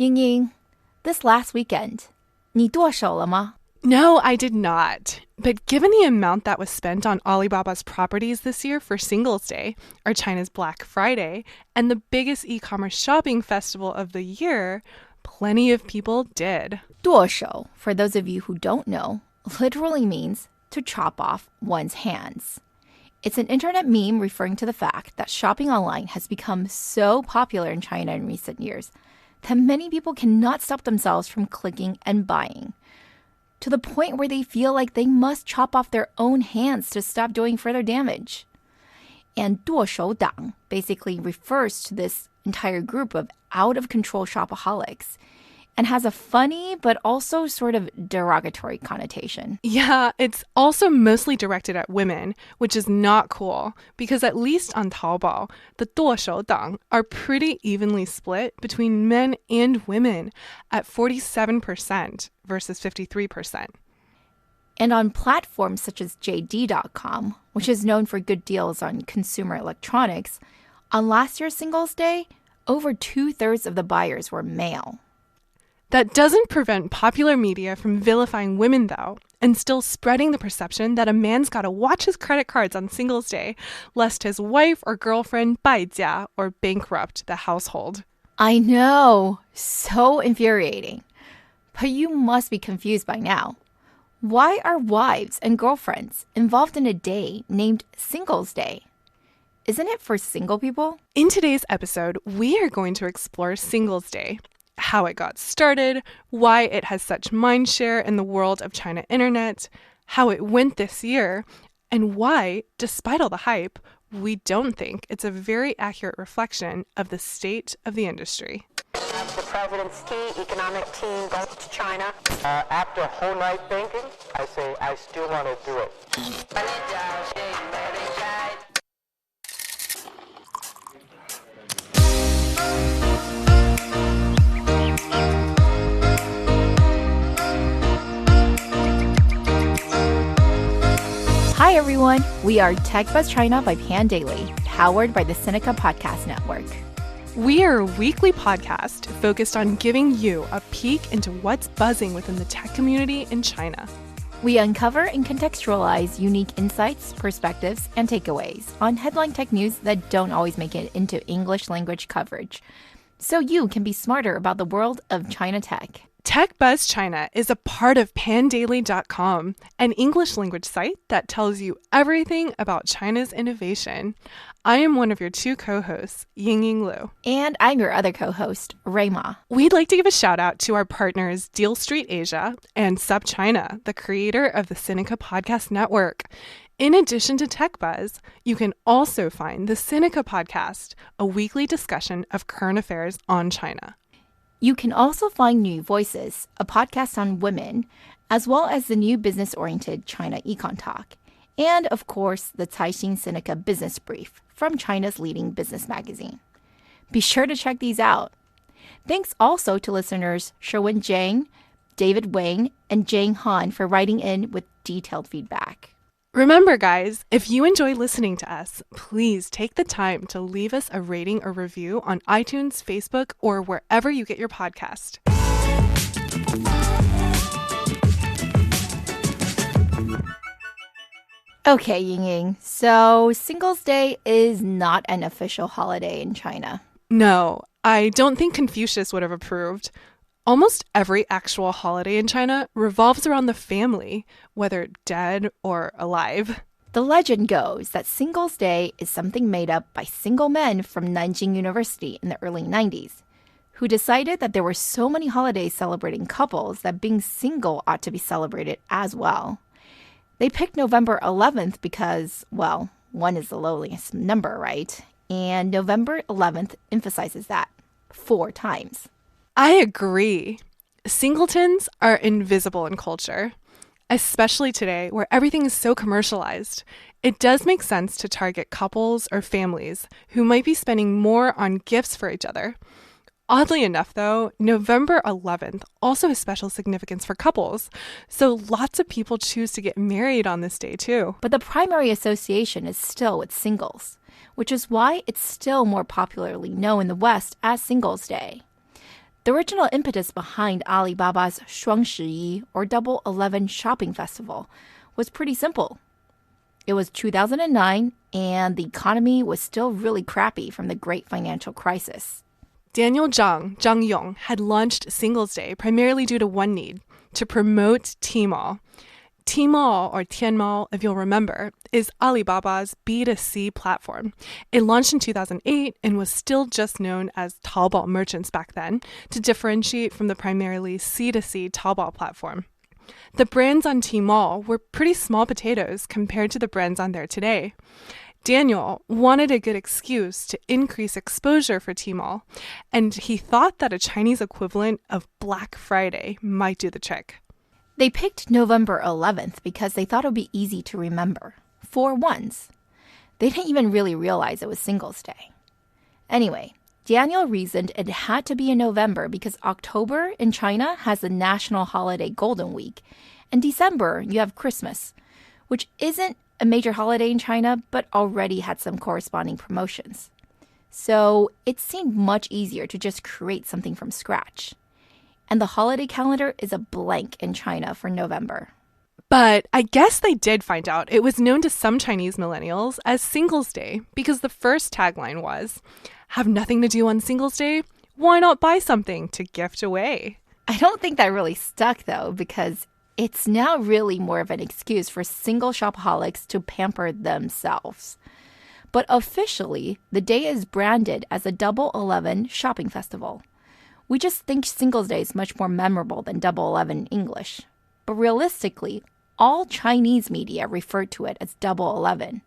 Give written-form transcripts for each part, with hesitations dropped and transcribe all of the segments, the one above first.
Ying-Ying, this last weekend, 你剁手了吗? No, I did not. But given the amount that was spent on Alibaba's properties this year for Singles' Day, or China's Black Friday, and the biggest e-commerce shopping festival of the year, plenty of people did. 剁手, for those of you who don't know, literally means to chop off one's hands. It's an internet meme referring to the fact that shopping online has become so popular in China in recent years that many people cannot stop themselves from clicking and buying, to the point where they feel like they must chop off their own hands to stop doing further damage. And 剁手党 basically refers to this entire group of out-of-control shopaholics and has a funny but also sort of derogatory connotation. Yeah, it's also mostly directed at women, which is not cool because at least on Taobao, the 剁手党 are pretty evenly split between men and women at 47% versus 53%. And on platforms such as JD.com, which is known for good deals on consumer electronics, on last year's Singles' Day, over 2/3 of the buyers were male. That doesn't prevent popular media from vilifying women, though, and still spreading the perception that a man's got to watch his credit cards on Singles' Day, lest his wife or girlfriend 败家 or bankrupt the household. I know, so infuriating. But you must be confused by now. Why are wives and girlfriends involved in a day named Singles' Day? Isn't it for single people? In today's episode, we are going to explore Singles' Day, how it got started, why it has such mindshare in the world of China internet, how it went this year, and why, despite all the hype, we don't think it's a very accurate reflection of the state of the industry. The president's economic team goes to China. After a whole night thinking, I say I still want to do it. Hi everyone, we are Tech Buzz China by Pan Daily, powered by the Sinica Podcast Network. We are a weekly podcast focused on giving you a peek into what's buzzing within the tech community in China. We uncover and contextualize unique insights, perspectives, and takeaways on headline tech news that don't always make it into English language coverage, so you can be smarter about the world of China tech. Tech Buzz China is a part of pandaily.com, an English language site that tells you everything about China's innovation. I am one of your two co-hosts, Ying-Ying Lu. And I'm your other co-host, Rui Ma. We'd like to give a shout out to our partners Deal Street Asia and SubChina, the creator of the Sinica Podcast Network. In addition to Tech Buzz, you can also find the Sinica Podcast, a weekly discussion of current affairs on China. You can also find New Voices, a podcast on women, as well as the new business-oriented China Econ Talk, and, of course, the Caixin Sinica Business Brief from China's leading business magazine. Be sure to check these out. Thanks also to listeners Sherwin Jiang, David Wang, and Jane Han for writing in with detailed feedback. Remember, guys, if you enjoy listening to us, please take the time to leave us a rating or review on iTunes, Facebook, or wherever you get your podcast. Okay, Ying-Ying, so Singles' Day is not an official holiday in China. No, I don't think Confucius would have approved. Almost every actual holiday in China revolves around the family, whether dead or alive. The legend goes that Singles' Day is something made up by single men from Nanjing University in the early 90s, who decided that there were so many holidays celebrating couples that being single ought to be celebrated as well. They picked November 11th because, well, 1 is the lowliest number, right? And November 11th emphasizes that 4 times. I agree. Singletons are invisible in culture, especially today where everything is so commercialized. It does make sense to target couples or families who might be spending more on gifts for each other. Oddly enough, though, November 11th also has special significance for couples, so lots of people choose to get married on this day too. But the primary association is still with singles, which is why it's still more popularly known in the West as Singles' Day. The original impetus behind Alibaba's 双十一, or Double 11 shopping festival, was pretty simple. It was 2009, and the economy was still really crappy from the great financial crisis. Daniel Zhang Yong, had launched Singles Day primarily due to one need, to promote Tmall. Tmall, or Tianmao, if you'll remember, is Alibaba's B2C platform. It launched in 2008 and was still just known as Taobao merchants back then, to differentiate from the primarily C2C Taobao platform. The brands on Tmall were pretty small potatoes compared to the brands on there today. Daniel wanted a good excuse to increase exposure for Tmall, and he thought that a Chinese equivalent of Black Friday might do the trick. They picked November 11th because they thought it would be easy to remember. 4 ones. They didn't even really realize it was Singles Day. Anyway, Daniel reasoned it had to be in November because October in China has the national holiday Golden Week, and December you have Christmas, which isn't a major holiday in China but already had some corresponding promotions. So it seemed much easier to just create something from scratch. And the holiday calendar is a blank in China for November. But I guess they did find out it was known to some Chinese millennials as Singles Day because the first tagline was, "Have nothing to do on Singles Day? Why not buy something to gift away?" I don't think that really stuck though, because it's now really more of an excuse for single shopaholics to pamper themselves. But officially, the day is branded as a Double 11 shopping festival. We just think Singles Day is much more memorable than Double 11 in English. But realistically, all Chinese media refer to it as Double 11.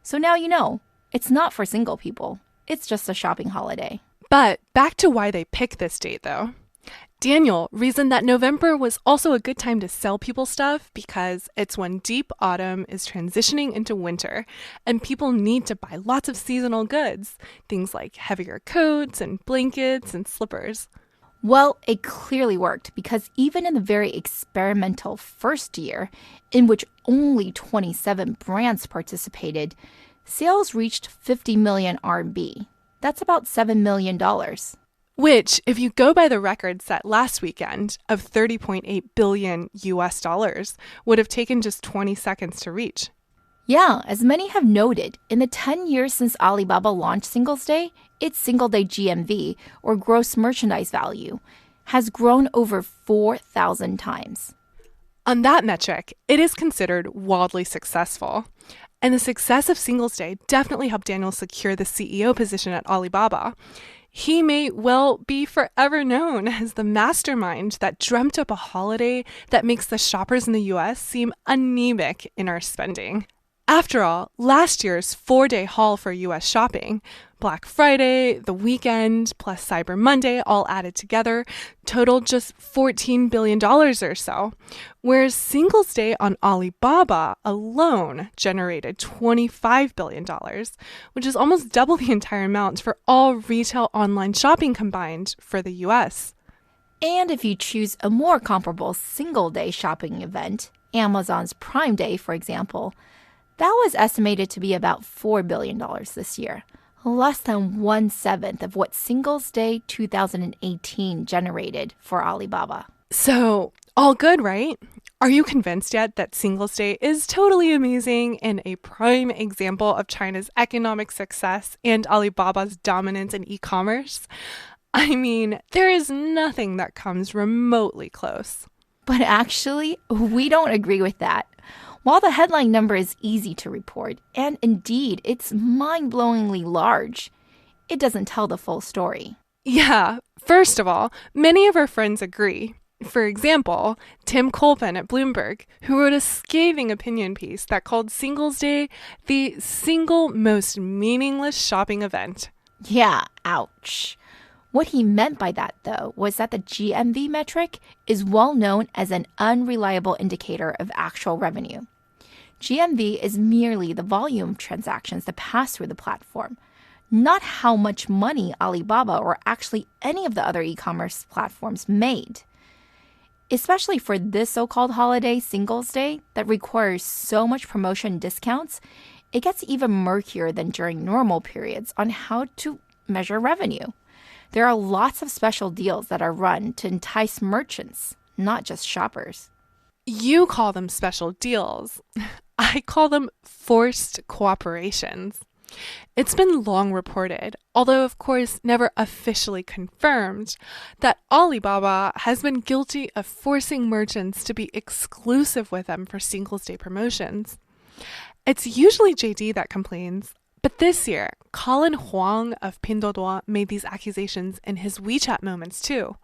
So now you know, it's not for single people. It's just a shopping holiday. But back to why they picked this date, though. Daniel reasoned that November was also a good time to sell people stuff because it's when deep autumn is transitioning into winter and people need to buy lots of seasonal goods, things like heavier coats and blankets and slippers. Well, it clearly worked because even in the very experimental first year, in which only 27 brands participated, sales reached 50 million RMB. That's about $7 million. Which, if you go by the record set last weekend of $30.8 billion US dollars, would have taken just 20 seconds to reach. Yeah, as many have noted, in the 10 years since Alibaba launched Singles Day, its Single Day GMV, or gross merchandise value, has grown over 4,000 times. On that metric, it is considered wildly successful. And the success of Singles Day definitely helped Daniel secure the CEO position at Alibaba. He may well be forever known as the mastermind that dreamt up a holiday that makes the shoppers in the US seem anemic in our spending. After all, last year's 4-day haul for US shopping, Black Friday, the weekend, plus Cyber Monday all added together, totaled just $14 billion or so, whereas Singles Day on Alibaba alone generated $25 billion, which is almost double the entire amount for all retail online shopping combined for the US. And if you choose a more comparable single-day shopping event, Amazon's Prime Day, for example, that was estimated to be about $4 billion this year, less than 1/7 of what Singles Day 2018 generated for Alibaba. So, all good, right? Are you convinced yet that Singles Day is totally amazing and a prime example of China's economic success and Alibaba's dominance in e-commerce? I mean, there is nothing that comes remotely close. But actually, we don't agree with that. While the headline number is easy to report, and indeed it's mind-blowingly large, it doesn't tell the full story. Yeah, first of all, many of our friends agree. For example, Tim Colpin at Bloomberg, who wrote a scathing opinion piece that called Singles Day the single most meaningless shopping event. Yeah, ouch. What he meant by that, though, was that the GMV metric is well known as an unreliable indicator of actual revenue. GMV is merely the volume of transactions that pass through the platform, not how much money Alibaba or actually any of the other e-commerce platforms made. Especially for this so-called holiday, Singles Day, that requires so much promotion and discounts, it gets even murkier than during normal periods on how to measure revenue. There are lots of special deals that are run to entice merchants, not just shoppers. You call them special deals. I call them forced cooperations. It's been long reported, although of course never officially confirmed, that Alibaba has been guilty of forcing merchants to be exclusive with them for Singles' Day promotions. It's usually JD that complains, but this year, Colin Huang of Pinduoduo made these accusations in his WeChat moments too.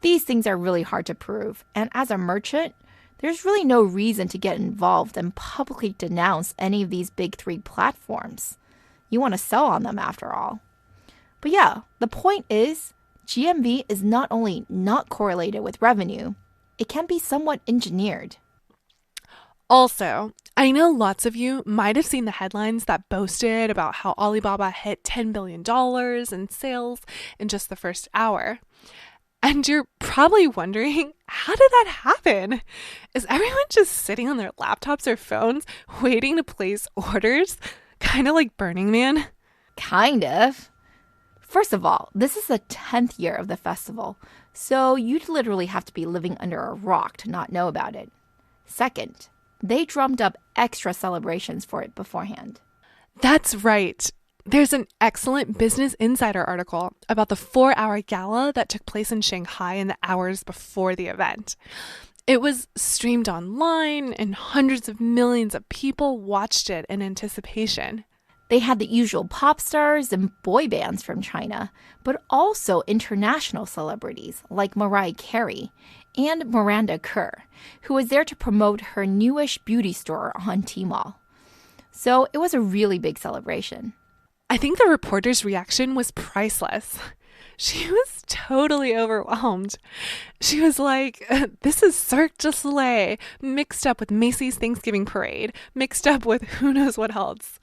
These things are really hard to prove, and as a merchant, there's really no reason to get involved and publicly denounce any of these big three platforms. You want to sell on them after all. But yeah, the point is, GMV is not only not correlated with revenue, it can be somewhat engineered. Also, I know lots of you might have seen the headlines that boasted about how Alibaba hit $10 billion in sales in just the first hour. And you're probably wondering, how did that happen? Is everyone just sitting on their laptops or phones waiting to place orders? Kind of like Burning Man? Kind of. First of all, this is the 10th year of the festival, so you'd literally have to be living under a rock to not know about it. Second, they drummed up extra celebrations for it beforehand. That's right. There's an excellent Business Insider article about the 4-hour gala that took place in Shanghai in the hours before the event. It was streamed online, and hundreds of millions of people watched it in anticipation. They had the usual pop stars and boy bands from China, but also international celebrities like Mariah Carey and Miranda Kerr, who was there to promote her newish beauty store on Tmall. So it was a really big celebration. I think the reporter's reaction was priceless. She was totally overwhelmed. She was like, this is Cirque du Soleil mixed up with Macy's Thanksgiving Parade, mixed up with who knows what else.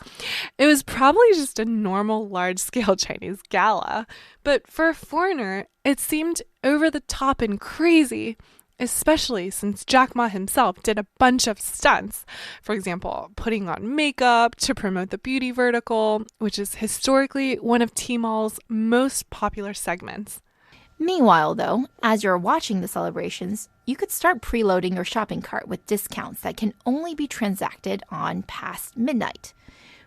It was probably just a normal large-scale Chinese gala, but for a foreigner, it seemed over the top and crazy, especially since Jack Ma himself did a bunch of stunts. For example, putting on makeup to promote the beauty vertical, which is historically one of Tmall's most popular segments. Meanwhile, though, as you're watching the celebrations, you could start preloading your shopping cart with discounts that can only be transacted on past midnight,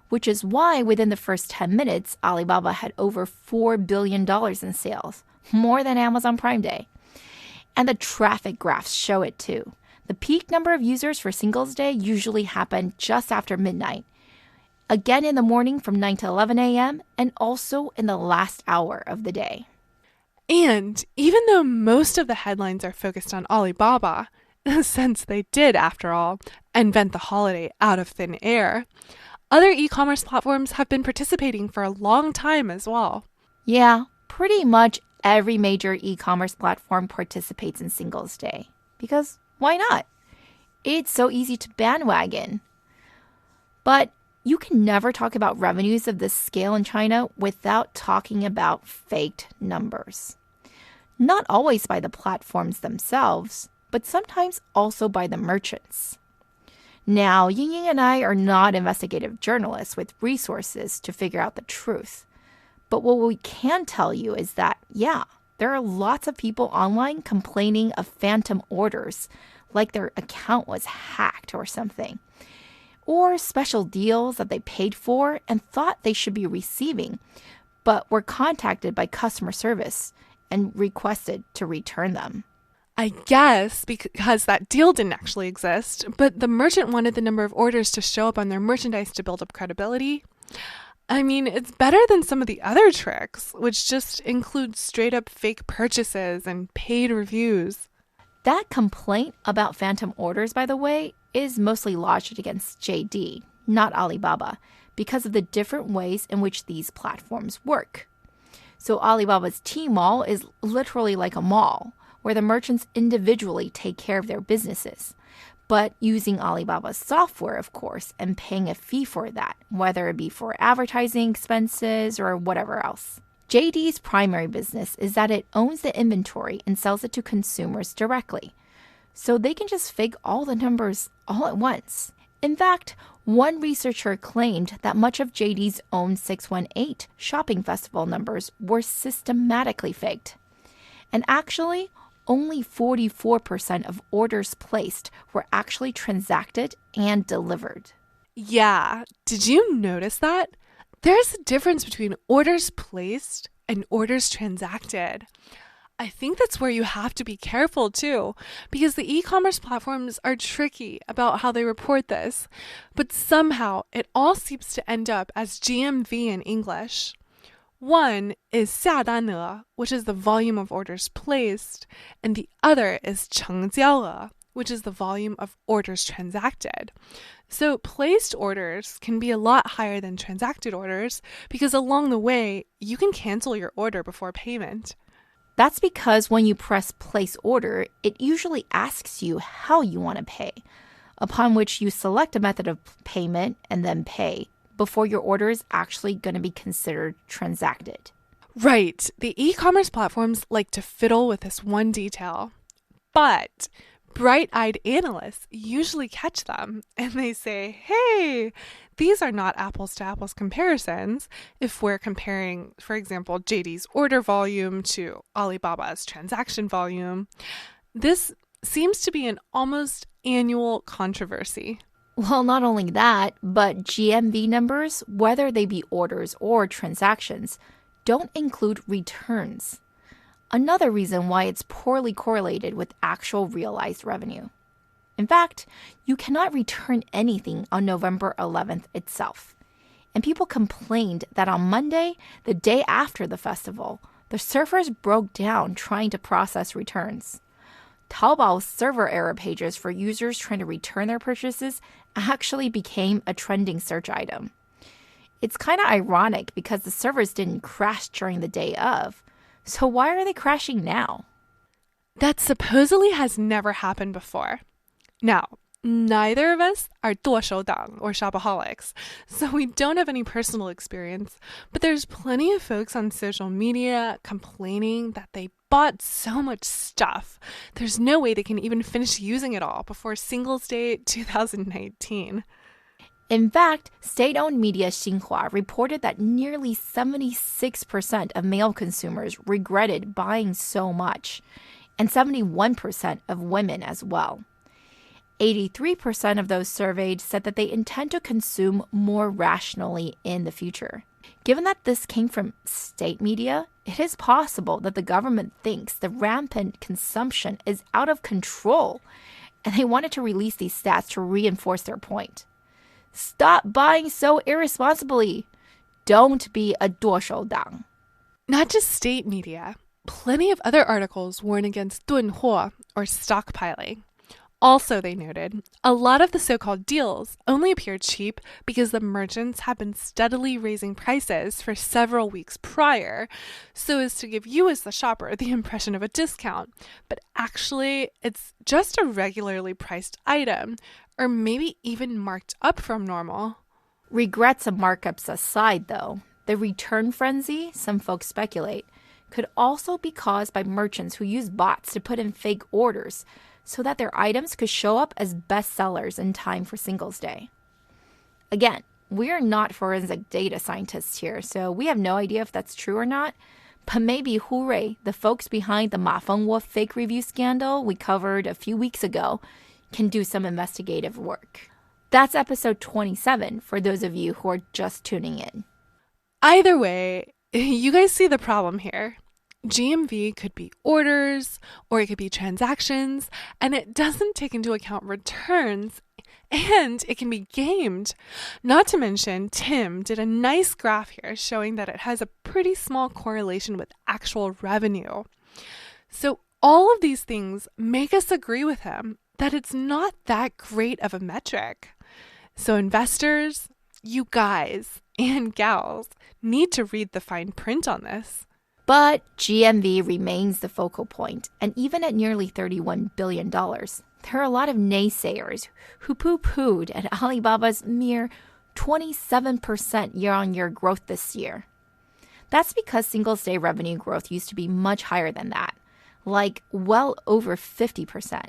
which is why within the first 10 minutes, Alibaba had over $4 billion in sales, more than Amazon Prime Day. And the traffic graphs show it too. The peak number of users for Singles' Day usually happen just after midnight, again in the morning from 9 to 11 a.m., and also in the last hour of the day. And even though most of the headlines are focused on Alibaba, since they did, after all, invent the holiday out of thin air, other e-commerce platforms have been participating for a long time as well. Yeah, pretty much every major e-commerce platform participates in Singles' Day. Because why not? It's so easy to bandwagon. But you can never talk about revenues of this scale in China without talking about faked numbers. Not always by the platforms themselves, but sometimes also by the merchants. Now, Ying-Ying and I are not investigative journalists with resources to figure out the truth. But what we can tell you is that, yeah, there are lots of people online complaining of phantom orders, like their account was hacked or something, or special deals that they paid for and thought they should be receiving, but were contacted by customer service and requested to return them. I guess because that deal didn't actually exist, but the merchant wanted the number of orders to show up on their merchandise to build up credibility. I mean, it's better than some of the other tricks, which just include straight-up fake purchases and paid reviews. That complaint about phantom orders, by the way, is mostly lodged against JD, not Alibaba, because of the different ways in which these platforms work. So Alibaba's Tmall is literally like a mall, where the merchants individually take care of their businesses, but using Alibaba's software, of course, and paying a fee for that, whether it be for advertising expenses or whatever else. JD's primary business is that it owns the inventory and sells it to consumers directly. So they can just fake all the numbers all at once. In fact, One researcher claimed that much of JD's own 618 shopping festival numbers were systematically faked. And actually, only 44% of orders placed were actually transacted and delivered. Yeah, did you notice that? There's a difference between orders placed and orders transacted. I think that's where you have to be careful too, because the e-commerce platforms are tricky about how they report this, but somehow it all seems to end up as GMV in English. One is 下单额, which is the volume of orders placed, and the other is 成交额, which is the volume of orders transacted. So placed orders can be a lot higher than transacted orders because along the way, you can cancel your order before payment. That's because when you press place order, it usually asks you how you want to pay, upon which you select a method of payment and then pay before your order is actually going to be considered transacted. Right. The e-commerce platforms like to fiddle with this one detail. But bright-eyed analysts usually catch them and they say, hey, these are not apples-to-apples comparisons. If we're comparing, for example, JD's order volume to Alibaba's transaction volume, this seems to be an almost annual controversy. Well, not only that, but GMV numbers, whether they be orders or transactions, don't include returns. Another reason why it's poorly correlated with actual realized revenue. In fact, you cannot return anything on November 11th itself. And people complained that on Monday, the day after the festival, the servers broke down trying to process returns. Taobao's server error pages for users trying to return their purchases actually became a trending search item. It's kind of ironic because the servers didn't crash during the day of. So why are they crashing now? That supposedly has never happened before. Now, neither of us are 剁手党 or shopaholics, so we don't have any personal experience, but there's plenty of folks on social media complaining that they bought so much stuff. There's no way they can even finish using it all before Singles Day 2019. In fact, state-owned media Xinhua reported that nearly 76% of male consumers regretted buying so much, and 71% of women as well. 83% of those surveyed said that they intend to consume more rationally in the future. Given that this came from state media, it is possible that the government thinks the rampant consumption is out of control, and they wanted to release these stats to reinforce their point. Stop buying so irresponsibly. Don't be a 剁手党. Not just state media. Plenty of other articles warn against 囤货, or stockpiling. Also, they noted, a lot of the so-called deals only appear cheap because the merchants have been steadily raising prices for several weeks prior, so as to give you as the shopper the impression of a discount. But actually, it's just a regularly priced item, or maybe even marked up from normal. Regrets and markups aside, though, the return frenzy, some folks speculate, could also be caused by merchants who use bots to put in fake orders so that their items could show up as bestsellers in time for Singles Day. Again, we are not forensic data scientists here, so we have no idea if that's true or not, but maybe Rui, the folks behind the Ma Fengwo fake review scandal we covered a few weeks ago, can do some investigative work. That's episode 27 for those of you who are just tuning in. Either way, you guys see the problem here. GMV could be orders or it could be transactions, and it doesn't take into account returns, and it can be gamed. Not to mention, Tim did a nice graph here showing that it has a pretty small correlation with actual revenue. So all of these things make us agree with him that it's not that great of a metric. So investors, you guys and gals need to read the fine print on this. But GMV remains the focal point, and even at nearly $31 billion, there are a lot of naysayers who poo-pooed at Alibaba's mere 27% year-on-year growth this year. That's because Singles Day revenue growth used to be much higher than that, like well over 50%.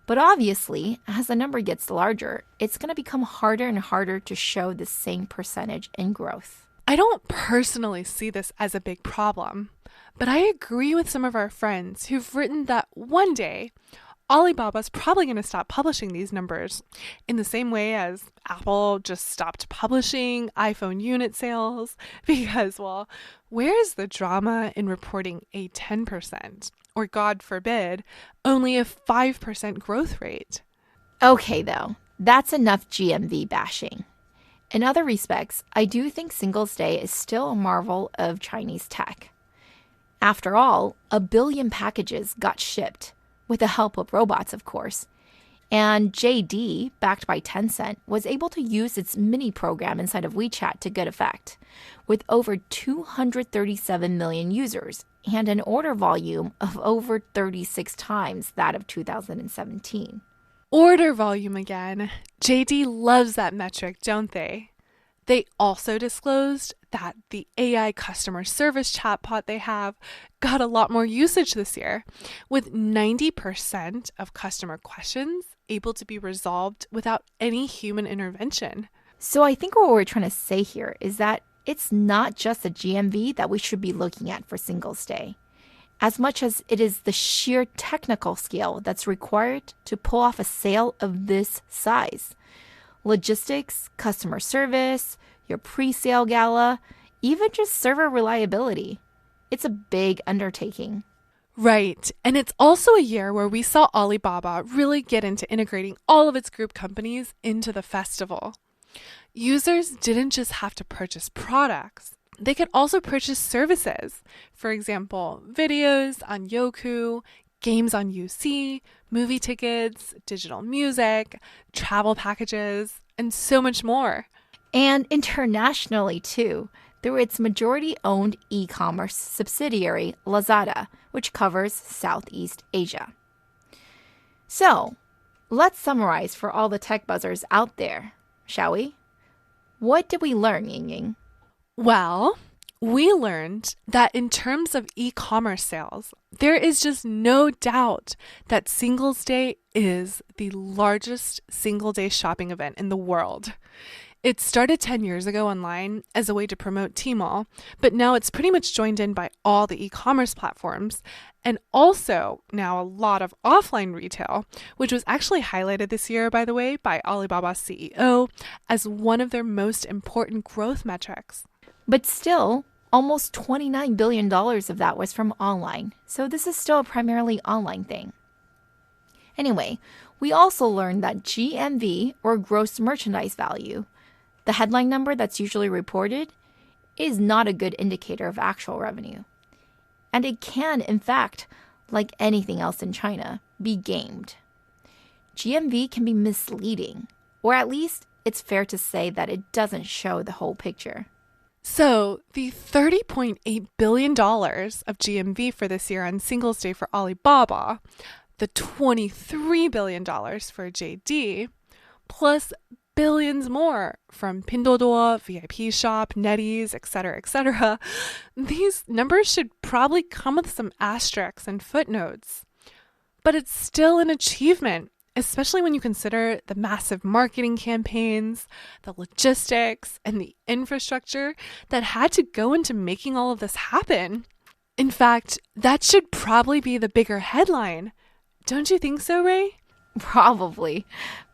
But obviously, as the number gets larger, it's going to become harder and harder to show the same percentage in growth. I don't personally see this as a big problem, but I agree with some of our friends who've written that one day, Alibaba's probably going to stop publishing these numbers in the same way as Apple just stopped publishing iPhone unit sales because, well, where's the drama in reporting a 10% or, God forbid, only a 5% growth rate? Okay, though, that's enough GMV bashing. In other respects, I do think Singles' Day is still a marvel of Chinese tech. After all, 1 billion packages got shipped, with the help of robots, of course. And JD, backed by Tencent, was able to use its mini program inside of WeChat to good effect, with over 237 million users and an order volume of over 36 times that of 2017. Order volume again. JD loves that metric, don't they? They also disclosed that the AI customer service chatbot they have got a lot more usage this year, with 90% of customer questions able to be resolved without any human intervention. So I think what we're trying to say here is that it's not just the GMV that we should be looking at for Singles' Day, as much as it is the sheer technical skill that's required to pull off a sale of this size. Logistics, customer service, your pre-sale gala, even just server reliability. It's a big undertaking. Right. And it's also a year where we saw Alibaba really get into integrating all of its group companies into the festival. Users didn't just have to purchase products. They could also purchase services. For example, videos on Youku, games on UC, movie tickets, digital music, travel packages, and so much more. And internationally, too, through its majority-owned e-commerce subsidiary, Lazada, which covers Southeast Asia. So, let's summarize for all the tech buzzers out there, shall we? What did we learn, Ying-Ying? Well, we learned that in terms of e-commerce sales, there is just no doubt that Singles' Day is the largest single-day shopping event in the world. It started 10 years ago online as a way to promote Tmall, but now it's pretty much joined in by all the e-commerce platforms and also now a lot of offline retail, which was actually highlighted this year, by the way, by Alibaba's CEO as one of their most important growth metrics. But still, almost $29 billion of that was from online, so this is still a primarily online thing. Anyway, we also learned that GMV, or gross merchandise value, the headline number that's usually reported, is not a good indicator of actual revenue. And it can, in fact, like anything else in China, be gamed. GMV can be misleading, or at least it's fair to say that it doesn't show the whole picture. So the $30.8 billion of GMV for this year on Singles' Day for Alibaba, the $23 billion for JD, plus billions more from Pinduoduo, VIP Shop, NetEase, etc., these numbers should probably come with some asterisks and footnotes. But it's still an achievement, especially when you consider the massive marketing campaigns, the logistics, and the infrastructure that had to go into making all of this happen. In fact, that should probably be the bigger headline. Don't you think so, Ray? Probably.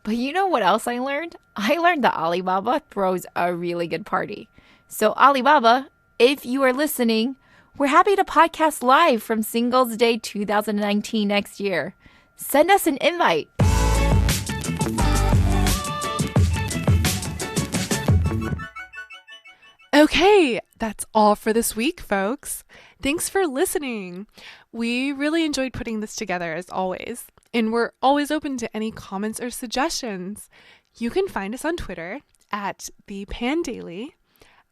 But you know what else I learned? I learned that Alibaba throws a really good party. So Alibaba, if you are listening, we're happy to podcast live from Singles' Day 2019 next year. Send us an invite. Okay, that's all for this week, folks. Thanks for listening. We really enjoyed putting this together as always, and we're always open to any comments or suggestions. You can find us on Twitter at ThePanDaily,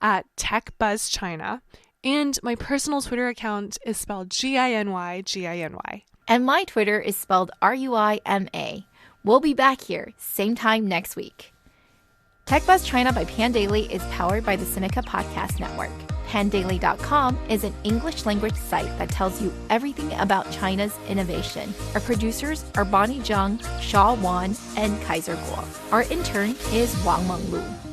at TechBuzzChina, and my personal Twitter account is spelled GINY. And my Twitter is spelled RUIMA. We'll be back here, same time next week. Tech Buzz China by Pan Daily is powered by the Sinica Podcast Network. Handdaily.com is an English language site that tells you everything about China's innovation. Our producers are Bonnie Zhang, Shaw Wan, and Kaiser Guo. Our intern is Wang Menglu.